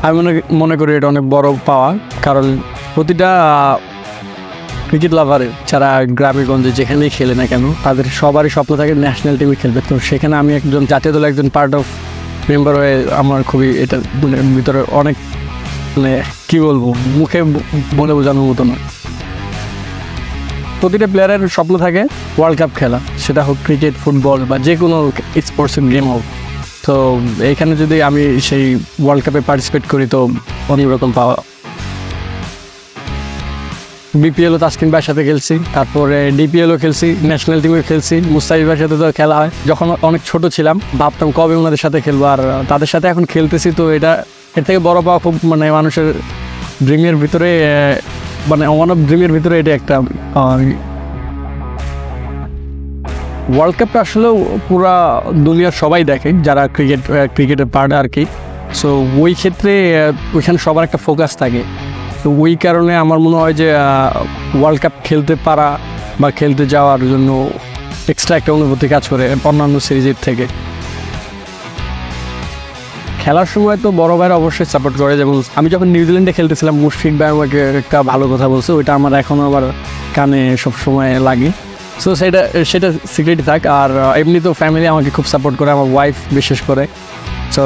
আমি মনে করি এটা অনেক বড় পাওয়া, কারণ প্রতিটা ক্রিকেট লাভারের যারা গ্রামে গঞ্জে যেখানেই খেলে না কেন তাদের সবারই স্বপ্ন থাকে ন্যাশনাল টিমে খেলবে। তো সেখানে আমি একজন জাতীয় দলের একজন পার্ট অফ মেম্বার হয়ে আমার খুবই এটা ভিতরে অনেক মানে কী বলবো, মুখে বলে বোঝানোর মতো নয়। প্রতিটা প্লেয়ারের স্বপ্ন থাকে ওয়ার্ল্ড কাপ খেলা, সেটা হোক ক্রিকেট, ফুটবল বা যে কোনো স্পোর্টসের গেম হোক। তো এইখানে যদি আমি সেই ওয়ার্ল্ড কাপে পার্টিসিপেট করি তো অনেক রকম পাওয়া। বিপিএলও তাসকিন ভাইয়ের সাথে খেলছি, তারপরে ডিপিএলও খেলছি, ন্যাশনাল টিমে খেলছি, মুস্তাফিজের সাথে তো খেলা হয়। যখন অনেক ছোট ছিলাম ভাবতাম কবে ওনাদের সাথে খেলবো, আর তাদের সাথে এখন খেলতেছি। তো এর থেকে বড় পাওয়া খুব মানে মানুষের ড্রিমের ভিতরে, মানে ওয়ান অফ ড্রিমের ভিতরে এটা একটা। ওয়ার্ল্ড কাপটা আসলেও পুরা দুনিয়ার সবাই দেখে যারা ক্রিকেটের পার্ট আর কি। সো ওই ক্ষেত্রে ওইখানে সবার একটা ফোকাস থাকে। তো ওই কারণে আমার মনে হয় যে ওয়ার্ল্ড কাপ খেলতে পারা বা খেলতে যাওয়ার জন্য এক্সট্রা একটা অনুভূতি কাজ করে অন্যান্য সিরিজের থেকে। খেলার সময় তো বড় ভাইরা অবশ্যই সাপোর্ট করে। যেমন আমি যখন নিউজিল্যান্ডে খেলতেছিলাম, মুশফিক ভাই আমাকে একটা ভালো কথা বলছে, ওইটা আমার এখনও আবার কানে সবসময় লাগে। সো সেটা সিক্রেটই থাক। আর এমনি তো ফ্যামিলি আমাকে খুব সাপোর্ট করে, আমার ওয়াইফ বিশেষ করে। সো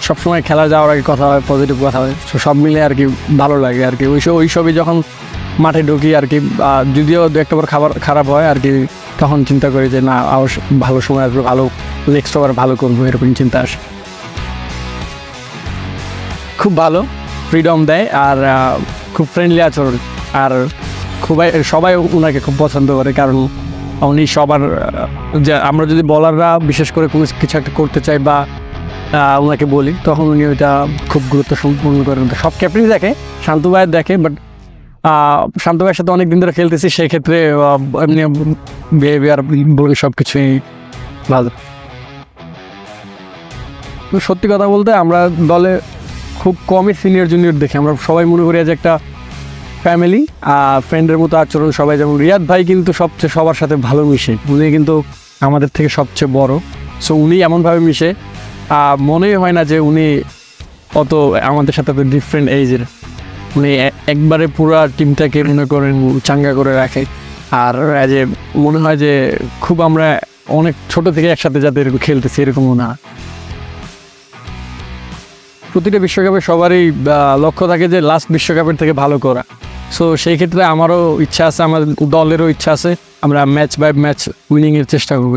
সবসময় খেলা যাওয়ার আগে কথা হয়, পজিটিভ কথা হয়। সো সব মিলে আর কি ভালো লাগে আর কি। ওই সবই যখন মাঠে ঢুকি আর কি, যদিও দু একটা বার খারাপ হয় আর কি, তখন চিন্তা করি যে না ভালো সময় আসবে, ভালো নেক্সট ওভার ভালো করবো, এরকম চিন্তা আসে। খুব ভালো ফ্রিডম দেয় আর খুব ফ্রেন্ডলি আচরণ, আর সবাই ওনাকে খুব পছন্দ করে। কারণ উনি সবার যে আমরা যদি বলাররা বিশেষ করে কোনো কিছু একটা করতে চাই বা ওনাকে বলি, তখন উনি ওইটা খুব গুরুত্ব সম্পূর্ণ করেন। সব ক্যাপ্টেনই দেখে, শান্ত ভাইয়ের দেখে, বাট শান্ত ভাইয়ের সাথে অনেক দিন ধরে খেলতেছি, সেক্ষেত্রে এমনি বিহেভিয়ার বলে সব কিছুই ভালো। সত্যি কথা বলতে আমরা দলে খুব কমই সিনিয়র জুনিয়র দেখি, আমরা সবাই মনে করি যে একটা ফ্যামিলি ফ্রেন্ডের মতো আচরণ সবাই। যেমন রিয়াদ ভাই কিন্তু সবার সাথে ভালো মিশে, উনি কিন্তু আমাদের থেকে সবচেয়ে বড়। সো উনি এমনভাবে মিশে মনেই হয় না যে উনি অত আমাদের সাথে ডিফারেন্ট এইজের। উনি একবারে পুরা টিমটাকে মনে করেন চাঙ্গা করে রাখে। আর যে মনে হয় যে খুব আমরা অনেক ছোট থেকে একসাথে যাতে খেলতেছি এরকমও না। প্রতিটা বিশ্বকাপে সবারই লক্ষ্য থাকে যে লাস্ট বিশ্বকাপের থেকে ভালো করা। সো সেই ক্ষেত্রে আমারও ইচ্ছা আছে, আমার দলেরও ইচ্ছা আছে, আমরা ম্যাচ বাই ম্যাচ উইনিংয়ের চেষ্টা করব।